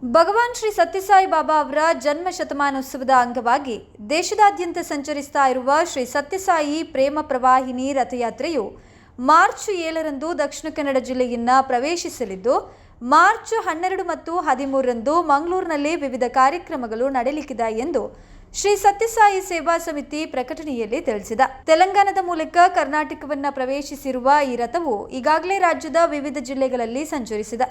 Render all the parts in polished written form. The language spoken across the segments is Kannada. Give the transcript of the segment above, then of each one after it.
ಭಗವಾನ್ ಶ್ರೀ ಸತ್ಯಸಾಯಿ ಬಾಬಾ ಅವರ ಜನ್ಮ ಶತಮಾನೋತ್ಸವದ ಅಂಗವಾಗಿ ದೇಶದಾದ್ಯಂತ ಸಂಚರಿಸ್ತಾ ಇರುವ ಶ್ರೀ ಸತ್ಯಸಾಯಿ ಪ್ರೇಮ ಪ್ರವಾಹಿನಿ ರಥಯಾತ್ರೆಯು ಮಾರ್ಚ್ 7ರಂದು ದಕ್ಷಿಣ ಕನ್ನಡ ಜಿಲ್ಲೆಯನ್ನು ಪ್ರವೇಶಿಸಲಿದ್ದು ಮಾರ್ಚ್ 12 ಮತ್ತು 13ರಂದು ಮಂಗಳೂರಿನಲ್ಲಿ ವಿವಿಧ ಕಾರ್ಯಕ್ರಮಗಳು ನಡೆಯಲಿಕ್ಕಿದೆ ಎಂದು ಶ್ರೀ ಸತ್ಯಸಾಯಿ ಸೇವಾ ಸಮಿತಿ ಪ್ರಕಟಣೆಯಲ್ಲಿ ತಿಳಿಸಿದೆ. ತೆಲಂಗಾಣದ ಮೂಲಕ ಕರ್ನಾಟಕವನ್ನು ಪ್ರವೇಶಿಸಿರುವ ಈ ರಥವು ಈಗಾಗಲೇ ರಾಜ್ಯದ ವಿವಿಧ ಜಿಲ್ಲೆಗಳಲ್ಲಿ ಸಂಚರಿಸಿದೆ.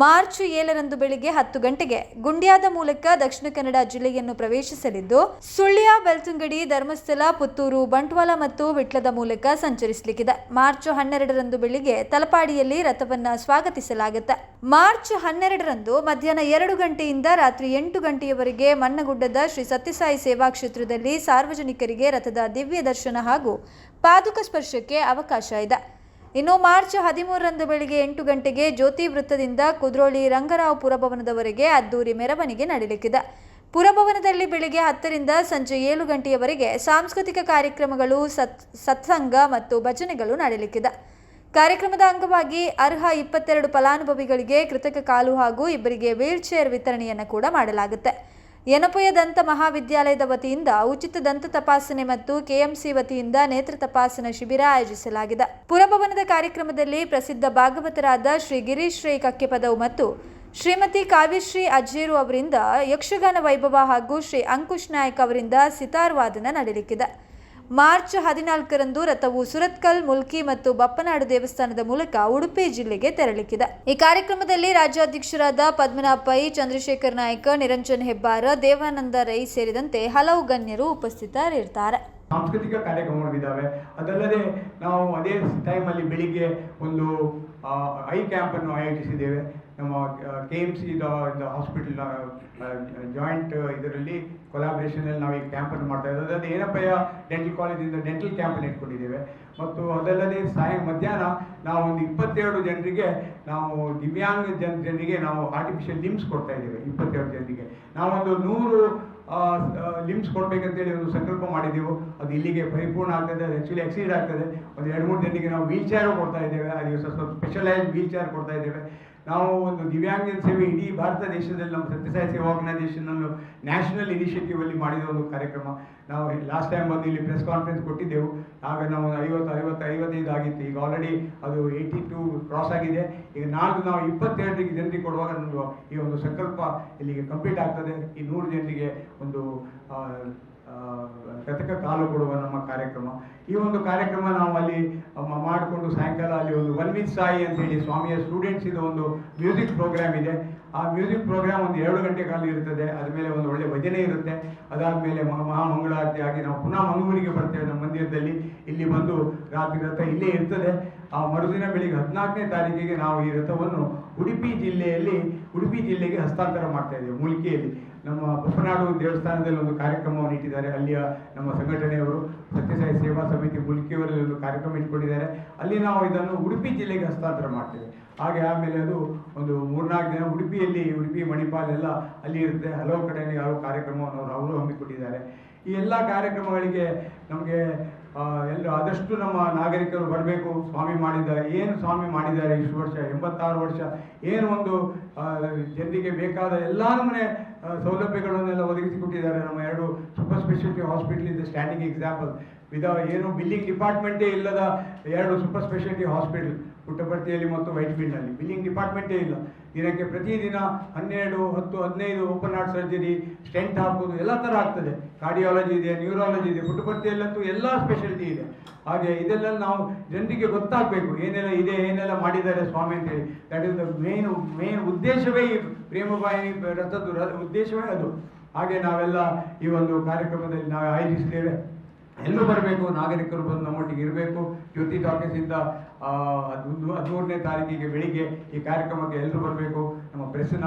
ಮಾರ್ಚ್ 7ರಂದು ಬೆಳಿಗ್ಗೆ 10 ಗಂಟೆಗೆ ಗುಂಡ್ಯಾದ ಮೂಲಕ ದಕ್ಷಿಣ ಕನ್ನಡ ಜಿಲ್ಲೆಯನ್ನು ಪ್ರವೇಶಿಸಲಿದ್ದು ಸುಳ್ಯ, ಬೆಳ್ತಂಗಡಿ, ಧರ್ಮಸ್ಥಳ, ಪುತ್ತೂರು, ಬಂಟ್ವಾಳ ಮತ್ತು ವಿಟ್ಲದ ಮೂಲಕ ಸಂಚರಿಸಲಿಕ್ಕಿದೆ. ಮಾರ್ಚ್ 12ರಂದು ಬೆಳಿಗ್ಗೆ ತಲಪಾಡಿಯಲ್ಲಿ ರಥವನ್ನು ಸ್ವಾಗತಿಸಲಾಗುತ್ತೆ. ಮಾರ್ಚ್ 12ರಂದು ಮಧ್ಯಾಹ್ನ 2 ಗಂಟೆಯಿಂದ ರಾತ್ರಿ 8 ಗಂಟೆಯವರೆಗೆ ಮನ್ನಗುಡ್ಡದ ಶ್ರೀ ಸತ್ಯಸಾಯಿ ಸೇವಾ ಕ್ಷೇತ್ರದಲ್ಲಿ ಸಾರ್ವಜನಿಕರಿಗೆ ರಥದ ದಿವ್ಯ ದರ್ಶನ ಹಾಗೂ ಪಾದುಕ ಸ್ಪರ್ಶಕ್ಕೆ ಅವಕಾಶ ಇದೆ. ಇನ್ನು ಮಾರ್ಚ್ 13ರಂದು ಬೆಳಿಗ್ಗೆ 8 ಗಂಟೆಗೆ ಜ್ಯೋತಿ ವೃತ್ತದಿಂದ ಕುದ್ರೋಳಿ ರಂಗರಾವ್ ಪುರಭವನದವರೆಗೆ ಅದ್ದೂರಿ ಮೆರವಣಿಗೆ ನಡೆಯಲಿಕ್ಕಿದೆ. ಪುರಭವನದಲ್ಲಿ ಬೆಳಿಗ್ಗೆ 10ರಿಂದ ಸಂಜೆ 7 ಗಂಟೆಯವರೆಗೆ ಸಾಂಸ್ಕೃತಿಕ ಕಾರ್ಯಕ್ರಮಗಳು, ಸತ್ಸಂಗ ಮತ್ತು ಭಜನೆಗಳು ನಡೆಯಲಿಕ್ಕಿದೆ. ಕಾರ್ಯಕ್ರಮದ ಅಂಗವಾಗಿ ಅರ್ಹ 22 ಫಲಾನುಭವಿಗಳಿಗೆ ಕೃತಕ ಕಾಲು ಹಾಗೂ ಇಬ್ಬರಿಗೆ ವೀಲ್ಚೇರ್ ವಿತರಣೆಯನ್ನು ಕೂಡ ಮಾಡಲಾಗುತ್ತೆ. ಯನಪೊಯ ದಂತ ಮಹಾವಿದ್ಯಾಲಯದ ವತಿಯಿಂದ ಉಚಿತ ದಂತ ತಪಾಸಣೆ ಮತ್ತು ಕೆಎಂಸಿ ವತಿಯಿಂದ ನೇತ್ರ ತಪಾಸಣಾ ಶಿಬಿರ ಆಯೋಜಿಸಲಾಗಿದೆ. ಪುರಭವನದ ಕಾರ್ಯಕ್ರಮದಲ್ಲಿ ಪ್ರಸಿದ್ಧ ಭಾಗವತರಾದ ಶ್ರೀ ಗಿರೀಶ್ ರೈ ಕಕ್ಕೆಪದವು ಮತ್ತು ಶ್ರೀಮತಿ ಕಾವ್ಯಶ್ರೀ ಅಜ್ಜೇರು ಅವರಿಂದ ಯಕ್ಷಗಾನ ವೈಭವ ಹಾಗೂ ಶ್ರೀ ಅಂಕುಶ್ ನಾಯಕ್ ಅವರಿಂದ ಸಿತಾರ್ ವಾದನ ನಡೆಯಲಿಕ್ಕಿದೆ. ಮಾರ್ಚ್ 14ರಂದು ರಥವು ಸುರತ್ಕಲ್, ಮುಲ್ಕಿ ಮತ್ತು ಬಪ್ಪನಾಡು ದೇವಸ್ಥಾನದ ಮೂಲಕ ಉಡುಪಿ ಜಿಲ್ಲೆಗೆ ತೆರಳಲಿಕ್ಕಿದೆ. ಈ ಕಾರ್ಯಕ್ರಮದಲ್ಲಿ ರಾಜ್ಯಾಧ್ಯಕ್ಷರಾದ ಪದ್ಮನಾಭ ಪೈ, ಚಂದ್ರಶೇಖರ್ ನಾಯ್ಕ, ನಿರಂಜನ್ ಹೆಬ್ಬಾರ, ದೇವಾನಂದ ರೈ ಸೇರಿದಂತೆ ಹಲವು ಗಣ್ಯರು ಉಪಸ್ಥಿತರಿರ್ತಾರೆ. ಸಾಂಸ್ಕೃತಿಕ ಕಾರ್ಯಕ್ರಮಗಳಿದ್ದಾವೆ. ಅದಲ್ಲದೆ ನಾವು ಅದೇ ಟೈಮಲ್ಲಿ ಬೆಳಿಗ್ಗೆ ಒಂದು ಐ ಕ್ಯಾಂಪನ್ನು ಆಯೋಜಿಸಿದ್ದೇವೆ. ನಮ್ಮ KMC ಹಾಸ್ಪಿಟಲ್ ಜಾಯಿಂಟ್ ಇದರಲ್ಲಿ ಕೊಲಾಬ್ರೇಷನಲ್ಲಿ ನಾವು ಈ ಕ್ಯಾಂಪನ್ನು ಮಾಡ್ತಾ ಇದ್ದೇವೆ. ಅದಲ್ಲದೆ ಏನಪ್ಪಯ್ಯ ಡೆಂಟಲ್ ಕಾಲೇಜಿಂದ ಡೆಂಟಲ್ ಕ್ಯಾಂಪನ್ನು ಇಟ್ಕೊಂಡಿದ್ದೇವೆ. ಮತ್ತು ಅದಲ್ಲದೆ ಮಧ್ಯಾಹ್ನ ನಾವು ಒಂದು 22 ಜನರಿಗೆ ನಾವು ದಿವ್ಯಾಂಗ ಜನರಿಗೆ ನಾವು ಆರ್ಟಿಫಿಷಿಯಲ್ ಲಿಮ್ಸ್ ಕೊಡ್ತಾ ಇದ್ದೇವೆ. 22 ಜನರಿಗೆ ನಾವೊಂದು 100 ಲಿಮ್ಸ್ ಕೊಡಬೇಕಂತೇಳಿ ಒಂದು ಸಂಕಲ್ಪ ಮಾಡಿದ್ದೆವು. ಅದು ಇಲ್ಲಿಗೆ ಪರಿಪೂರ್ಣ ಆಗ್ತದೆ. ಅದು ಆ್ಯಕ್ಚುಲಿ ಎಕ್ಸೀಡ್ ಆಗ್ತದೆ. ಒಂದು 2-3 ಜನರಿಗೆ ನಾವು ವೀಲ್ ಚೇರು ಕೊಡ್ತಾ ಇದ್ದೇವೆ. ಆ ದಿವಸ ಸ್ವಲ್ಪ ಸ್ಪೆಷಲೈಸ್ಡ್ ವೀಲ್ ಚೇರ್ ಕೊಡ್ತಾ ಇದ್ದೇವೆ. ನಾವು ಒಂದು ದಿವ್ಯಾಂಗ ಸೇವೆ ಇಡೀ ಭಾರತ ದೇಶದಲ್ಲಿ ನಮ್ಮ ಸತ್ಯಸಾಯಿ ಸೇವಾ ಆರ್ಗನೈಸೇಷನನ್ನು ನ್ಯಾಷನಲ್ ಇನಿಷಿಯೇಟಿವ್ ಅಲ್ಲಿ ಮಾಡಿದ ಒಂದು ಕಾರ್ಯಕ್ರಮ. ನಾವು ಲಾಸ್ಟ್ ಟೈಮ್ ಬಂದು ಇಲ್ಲಿ ಪ್ರೆಸ್ ಕಾನ್ಫರೆನ್ಸ್ ಕೊಟ್ಟಿದ್ದೆವು. ಆಗ ನಾವು 55 ಆಗಿತ್ತು. ಈಗ ಆಲ್ರೆಡಿ ಅದು 82 ಕ್ರಾಸ್ ಆಗಿದೆ. ಈಗ ನಾಲ್ಕು ನಾವು 22 ಜನರಿಗೆ ಕೊಡುವಾಗ ನಮ್ಮದು ಈ ಒಂದು ಸಂಕಲ್ಪ ಇಲ್ಲಿಗೆ ಕಂಪ್ಲೀಟ್ ಆಗ್ತದೆ. ಈ 100 ಜನರಿಗೆ ಒಂದು ಕೃತಕ ಕಾಲು ಕೊಡುವ ನಮ್ಮ ಕಾರ್ಯಕ್ರಮ. ಈ ಒಂದು ಕಾರ್ಯಕ್ರಮ ನಾವು ಅಲ್ಲಿ ಮಾಡಿಕೊಂಡು ಸಾಯಂಕಾಲ ಅಲ್ಲಿ ಒಂದು ಒನ್ ವಿತ್ ಸಾಯಿ ಅಂತೇಳಿ ಸ್ವಾಮಿಯ ಸ್ಟೂಡೆಂಟ್ಸ್ ಇದು ಒಂದು ಮ್ಯೂಸಿಕ್ ಪ್ರೋಗ್ರಾಮ್ ಇದೆ. ಆ ಮ್ಯೂಸಿಕ್ ಪ್ರೋಗ್ರಾಮ್ ಒಂದು 2 ಗಂಟೆ ಕಾಲ ಇರ್ತದೆ. ಅದಾದಮೇಲೆ ಒಂದು ಒಳ್ಳೆ ಭಜನೆ ಇರುತ್ತೆ. ಅದಾದಮೇಲೆ ಮಹಾಮಂಗಳಾರತಿ ಆಗಿ ನಾವು ಪುನಃ ಮಂಗಳೂರಿಗೆ ಬರ್ತೇವೆ. ನಮ್ಮ ಮಂದಿರದಲ್ಲಿ ಇಲ್ಲಿ ಬಂದು ರಾತ್ರಿ ರಥ ಇಲ್ಲೇ ಇರ್ತದೆ. ಆ ಮರುದಿನ ಬೆಳಿಗ್ಗೆ 14ನೇ ತಾರೀಕಿಗೆ ನಾವು ಈ ರಥವನ್ನು ಉಡುಪಿ ಜಿಲ್ಲೆಗೆ ಹಸ್ತಾಂತರ ಮಾಡ್ತಾ ಇದ್ದೇವೆ. ಮುಲ್ಕಿಯಲ್ಲಿ ನಮ್ಮ ಬಪ್ಪನಾಡು ದೇವಸ್ಥಾನದಲ್ಲಿ ಒಂದು ಕಾರ್ಯಕ್ರಮವನ್ನು ಇಟ್ಟಿದ್ದಾರೆ. ಅಲ್ಲಿಯ ನಮ್ಮ ಸಂಘಟನೆಯವರು ಸತ್ಯಸಾಯಿ ಸೇವಾ ಸಮಿತಿ ಮುಲ್ಕಿಯವರಲ್ಲಿ ಒಂದು ಕಾರ್ಯಕ್ರಮ ಇಟ್ಕೊಂಡಿದ್ದಾರೆ. ಅಲ್ಲಿ ನಾವು ಇದನ್ನು ಉಡುಪಿ ಜಿಲ್ಲೆಗೆ ಹಸ್ತಾಂತರ ಮಾಡ್ತೇವೆ. ಹಾಗೆ ಆಮೇಲೆ ಅದು ಒಂದು 3-4 ದಿನ ಉಡುಪಿ ಮಣಿಪಾಲ್ ಎಲ್ಲ ಅಲ್ಲಿ ಇರುತ್ತೆ. ಹಲವು ಕಡೆ ಯಾವ ಕಾರ್ಯಕ್ರಮವನ್ನು ಅವರು ಹಮ್ಮಿಕೊಂಡಿದ್ದಾರೆ. ಈ ಎಲ್ಲ ಕಾರ್ಯಕ್ರಮಗಳಿಗೆ ನಮಗೆ ಎಲ್ಲರೂ ಆದಷ್ಟು ನಮ್ಮ ನಾಗರಿಕರು ಬರಬೇಕು. ಸ್ವಾಮಿ ಮಾಡಿದ್ದಾರೆ ಇಷ್ಟು ವರ್ಷ 86 ವರ್ಷ ಏನು ಒಂದು ಜನರಿಗೆ ಬೇಕಾದ ಎಲ್ಲ ನಮ್ಮನೆ ಸೌಲಭ್ಯಗಳನ್ನೆಲ್ಲ ಒದಗಿಸಿಕೊಟ್ಟಿದ್ದಾರೆ. ನಮ್ಮ 2 ಸೂಪರ್ ಸ್ಪೆಷಾಲಿಟಿ ಹಾಸ್ಪಿಟಲ್ ಇದೆ ಸ್ಟ್ಯಾಂಡಿಂಗ್ ಎಕ್ಸಾಂಪಲ್. ಏನು ಬಿಲ್ಲಿಂಗ್ ಡಿಪಾರ್ಟ್ಮೆಂಟೇ ಇಲ್ಲದ 2 ಸೂಪರ್ ಸ್ಪೆಷಾಲಿಟಿ ಹಾಸ್ಪಿಟಲ್ ಪುಟ್ಟಪರ್ತಿಯಲ್ಲಿ ಮತ್ತು ವೈಟ್ ಫೀಲ್ಡ್ನಲ್ಲಿ ಬಿಲ್ಲಿಂಗ್ ಡಿಪಾರ್ಟ್ಮೆಂಟೇ ಇಲ್ಲ. ದಿನಕ್ಕೆ ಪ್ರತಿದಿನ 12, 10, 15 ಓಪನ್ ಹಾರ್ಟ್ ಸರ್ಜರಿ, ಸ್ಟೆಂಟ್ ಹಾಕೋದು ಎಲ್ಲ ಥರ ಆಗ್ತದೆ. ಕಾರ್ಡಿಯಾಲಜಿ ಇದೆ, ನ್ಯೂರಾಲಜಿ ಇದೆ. ಪುಟ್ಟಪರ್ತಿಯಲ್ಲಂತೂ ಎಲ್ಲ ಸ್ಪೆಷಾಲಿಟಿ ಇದೆ. ಹಾಗೆ ಇದೆಲ್ಲ ನಾವು ಜನರಿಗೆ ಗೊತ್ತಾಗಬೇಕು ಏನೆಲ್ಲ ಇದೆ, ಏನೆಲ್ಲ ಮಾಡಿದ್ದಾರೆ ಸ್ವಾಮಿ ಅಂತೇಳಿ. ದಟ್ ಇಸ್ ದ ಮೇನ್ ಉದ್ದೇಶವೇ ಈ ಪ್ರೇಮವಾಹಿನಿ ರಥದ್ದು ಉದ್ದೇಶವೇ ಅದು. ಹಾಗೆ ನಾವೆಲ್ಲ ಈ ಒಂದು ಕಾರ್ಯಕ್ರಮದಲ್ಲಿ ನಾವು ಆಯೋಜಿಸಿದ್ದೇವೆ. ಎಲ್ಲರೂ ಬರಬೇಕು, ನಾಗರಿಕರು ಬಂದು ನಮ್ಮೊಟ್ಟಿಗೆ ಇರಬೇಕು. ಜ್ಯೋತಿ ಟಾಕೀಸಿಂದ 13ನೇ ತಾರೀಕಿಗೆ ಬೆಳಿಗ್ಗೆ ಈ ಕಾರ್ಯಕ್ರಮಕ್ಕೆ ಎಲ್ಲರೂ ಬರಬೇಕು. ನಮ್ಮ ಪ್ರೆಸ್ಸಿನ